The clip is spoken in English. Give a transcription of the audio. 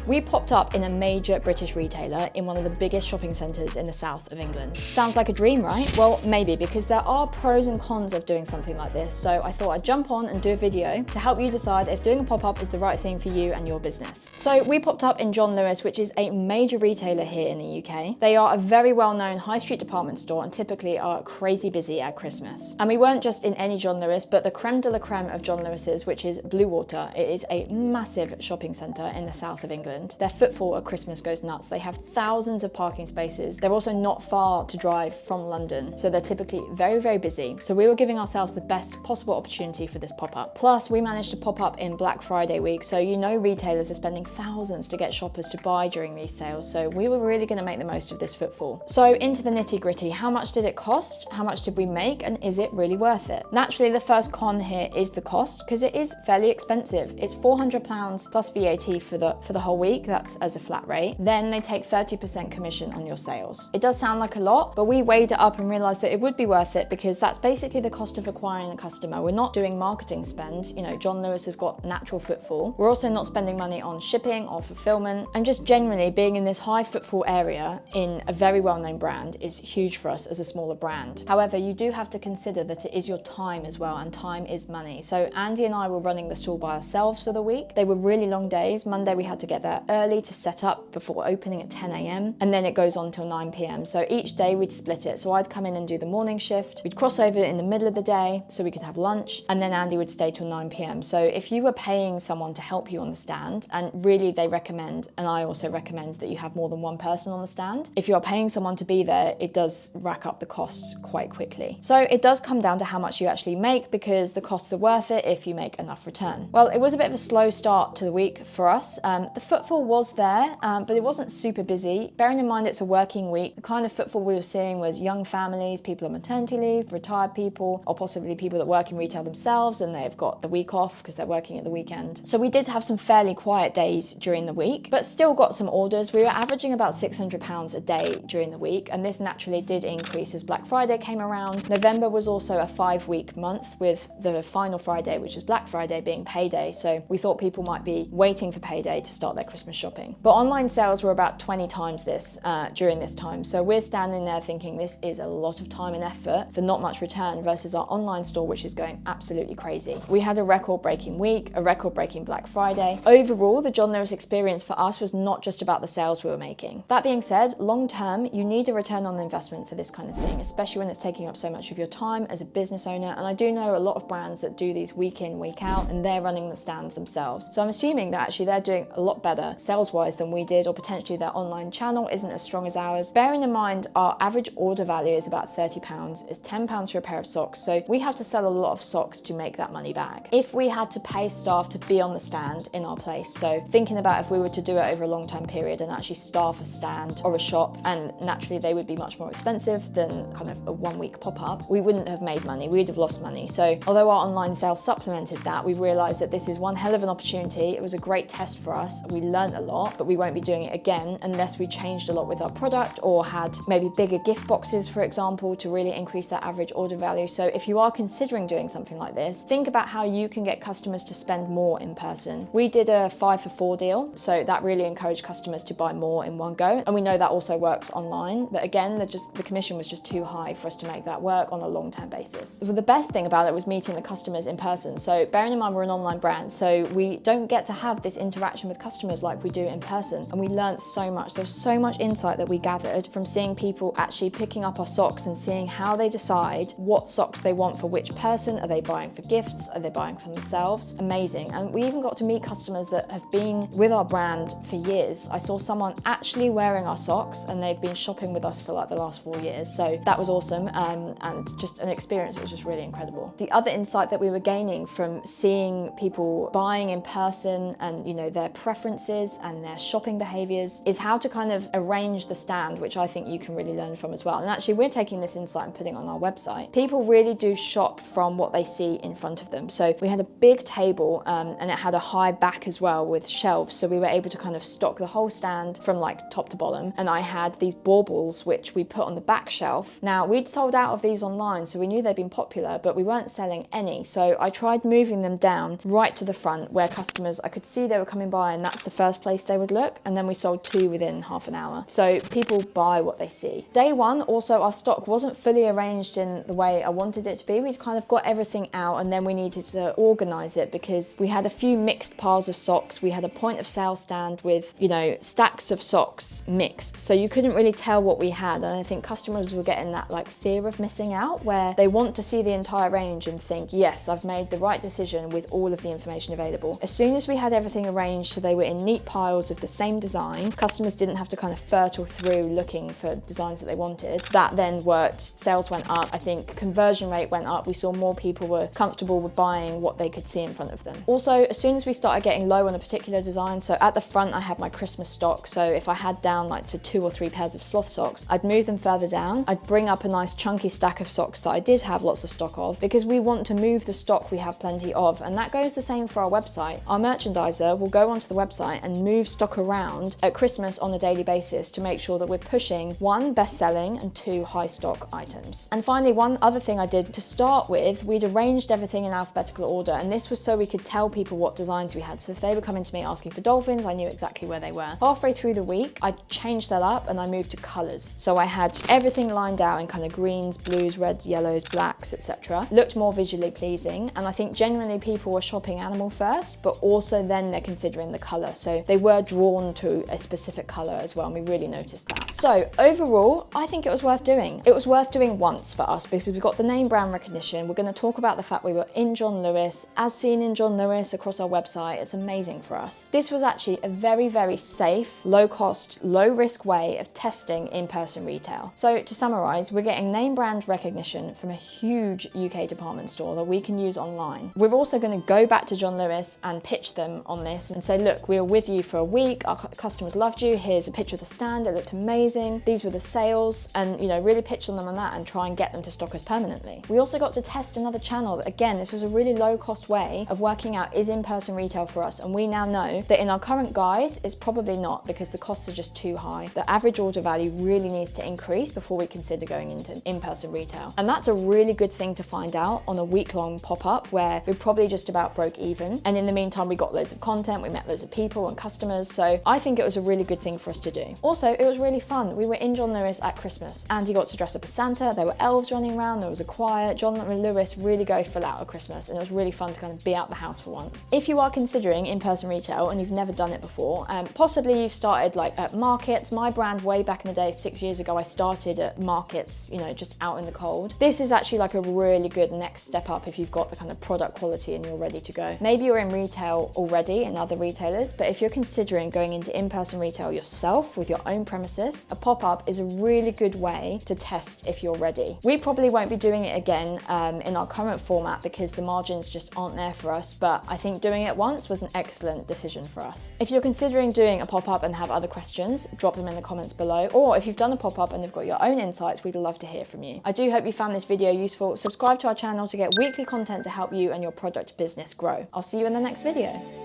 We popped up in a major British retailer in one of the biggest shopping centres in the south of England. Sounds like a dream, right? Well, maybe, because there are pros and cons of doing something like this, so I thought I'd jump on and do a video to help you decide if doing a pop-up is the right thing for you and your business. So we popped up in John Lewis, which is a major retailer here in the UK. They are a very well-known high street department store and typically are crazy busy at Christmas. And we weren't just in any John Lewis, but the creme de la creme of John Lewis's, which is Bluewater. It is a massive shopping centre in the south of England. Their footfall at Christmas goes nuts. They have thousands of parking spaces. They're also not far to drive from London, so they're typically very, very busy. So we were giving ourselves the best possible opportunity for this pop-up. Plus, we managed to pop up in Black Friday week, so you know retailers are spending thousands to get shoppers to buy during these sales, so we were really going to make the most of this footfall. So into the nitty-gritty, how much did it cost? How much did we make? And is it really worth it? Naturally, the first con here is the cost, because it is fairly expensive. It's £400 plus VAT for the whole week. That's as a flat rate. Then they take 30% commission on your sales. It does sound like a lot, but we weighed it up and realized that it would be worth it because that's basically the cost of acquiring a customer. We're not doing marketing spend. You know, John Lewis has got natural footfall. We're also not spending money on shipping or fulfillment, and just generally being in this high footfall area in a very well-known brand is huge for us as a smaller brand. However, you do have to consider that it is your time as well, and time is money. So Andy and I were running the store by ourselves for the week. They were really long days. Monday we had to get there early to set up before opening at 10 a.m. and then it goes on till 9 p.m. So each day we'd split it. So I'd come in and do the morning shift. We'd cross over in the middle of the day so we could have lunch, and then Andy would stay till 9 p.m. So if you were paying someone to help you on the stand, and really they recommend, and I also recommend, that you have more than one person on the stand. If you are paying someone to be there, it does rack up the costs quite quickly. So it does come down to how much you actually make, because the costs are worth it if you make enough return. Well, it was a bit of a slow start to the week for us. The footfall was there, but it wasn't super busy. Bearing in mind it's a working week, the kind of footfall we were seeing was young families, people on maternity leave, retired people, or possibly people that work in retail themselves and they've got the week off because they're working at the weekend. So we did have some fairly quiet days during the week, but still got some orders. We were averaging about £600 a day during the week, and this naturally did increase as Black Friday came around. November was also a 5-week month, with the final Friday, which is Black Friday, being payday, so we thought people might be waiting for payday to start their Christmas shopping. But online sales were about 20 times this during this time, so we're standing there thinking this is a lot of time and effort for not much return versus our online store, which is going absolutely crazy. We had a record-breaking week, a record-breaking Black Friday. Overall, the John Lewis experience for us was not just about the sales we were making. That being said, long term, you need a return on investment for this kind of thing, especially when it's taking up so much of your time as a business owner. And I do know a lot of brands that do these week in, week out, and they're running the stands themselves. So I'm assuming that actually they're doing a lot better sales-wise than we did, or potentially their online channel isn't as strong as ours. Bearing in mind, our average order value is about £30. It's £10 for a pair of socks. So we have to sell a lot of socks to make that money back. If we had to pay staff to be on the stand in our place, so thinking about if we were to do it over a long-term period and actually staff a stand or a shop, and naturally they would be much more expensive than kind of a 1-week pop-up, we wouldn't have made money, we'd have lost money. So although our online sales supplemented that, we realized that this is one hell of an opportunity. It was a great test for us. We learned a lot, but we won't be doing it again unless we changed a lot with our product or had maybe bigger gift boxes, for example, to really increase that average order value. So if you are considering doing something like this, think about how you can get customers to spend more in person. We did a 5 for 4 deal, so that really encouraged customers to buy more in one go. And we know that also works online, but again, the commission was just too high for us to make that work on a long-term basis. But the best thing about it was meeting the customers in person. So bearing in mind we're an online brand, so we don't get to have this interaction with customers like we do in person. And we learned so much. There was so much insight that we gathered from seeing people actually picking up our socks and seeing how they decide what socks they want for which person. Are they buying for gifts? Are they buying for themselves? Amazing. And we even got to meet customers that have been with our brand for years. I saw someone actually wearing our socks and they've been shopping with us for like the last 4 years. So that was awesome, and just an experience that was just really incredible. The other insight that we were gaining from seeing people buying in person and, you know, their preferences and their shopping behaviors is how to kind of arrange the stand, which I think you can really learn from as well. And actually we're taking this insight and putting it on our website. People really do shop from what they see in front of them. So we had a big table and it had a high back as well with shelves. So we were able to kind of stock the whole stand from like top to bottom. And I had these baubles, which we put on the back shelf. Now we'd sold out of these online, so we knew they'd been popular, but we weren't selling any. So I tried moving them down right to the front where customers, I could see they were coming by, and that's the first place they would look, and then we sold 2 within half an hour. So people buy what they see. Day 1, also our stock wasn't fully arranged in the way I wanted it to be. We'd kind of got everything out, and then we needed to organize it because we had a few mixed piles of socks. We had a point of sale stand with, you know, stacks of socks mixed. So you couldn't really tell what we had. And I think customers were getting that like fear of missing out, where they want to see the entire range and think, yes, I've made the right decision with all of the information available. As soon as we had everything arranged so they were in neat piles of the same design, customers didn't have to kind of fertile through looking for designs that they wanted. That then worked. Sales went up. I think conversion rate went up. We saw more people were comfortable with buying what they could see in front of them. Also, as soon as we started getting low on a particular design, so at the front I had my Christmas stock, so if I had down like to 2 or 3 pairs of sloth socks, I'd move them further down. I'd bring up a nice chunky stack of socks that I did have lots of stock of, because we want to move the stock we have plenty of, and that goes the same for our website. Our merchandiser will go onto the website and move stock around at Christmas on a daily basis to make sure that we're pushing 1, best-selling, and 2, high stock items. And finally, one other thing I did to start with, we'd arranged everything in alphabetical order, and this was so we could tell people what designs we had. So if they were coming to me asking for dolphins, I knew exactly where they were. Halfway through the week, I changed that up and I moved to colours. So I had everything lined out in kind of greens, blues, reds, yellows, blacks, etc. Looked more visually pleasing, and I think generally people were shopping animal first, but also then they're considering the colour. So they were drawn to a specific colour as well, and we really noticed that. So overall, I think it was worth doing. It was worth doing once for us because we've got the name brand recognition. We're going to talk about the fact we were in John Lewis, as seen in John Lewis across our website. It's amazing for us. This was actually a very, very safe, low cost, low risk way of testing in-person retail. So to summarise, we're getting name brand recognition from a huge UK department store that we can use online. We're also going to go back to John Lewis and pitch them on this and say, look, we were with you for a week, our customers loved you, here's a picture of the stand, it looked amazing, these were the sales, and you know, really pitch on them on that and try and get them to stock us permanently. We also got to test another channel. Again, this was a really low cost way of working out, is in-person retail for us? And we now know that in our current guise, it's probably not, because the costs are just too high. The average order value really needs to increase before we consider going into in-person retail. And that's a really good thing to find out on a week-long pop-up where we probably just about broke even. And in the meantime, we got loads of content, we met loads of people and customers. So I think it was a really good thing for us to do. Also, it was really fun. We were in John Lewis at Christmas. Andy got to dress up as Santa. There were elves running around. There was a choir. John Lewis really go full out at Christmas, and it was really fun to kind of be out the house for once. If you are considering in-person retail and you've never done it before, possibly you've started like at markets. My brand way back in the day, 6 years ago, I started at markets, you know, just out in the cold. This is actually like a really good next step up if you've got the kind of product quality and you're ready to go. Maybe you're in retail already in other retailers, but if you're considering going into in-person retail yourself with your own premises, a pop-up is a really good way to test if you're ready. We probably won't be doing it again in our current format because the margins just aren't there for us, but I think doing it once was an excellent decision for us. If you're considering doing a pop-up and have other questions, drop them in the comments below, or if you've done a pop-up and have got your own insights, we'd love to hear from you. I do hope you found this video useful. Subscribe to our channel to get weekly content to help you and your product business grow. I'll see you in the next video.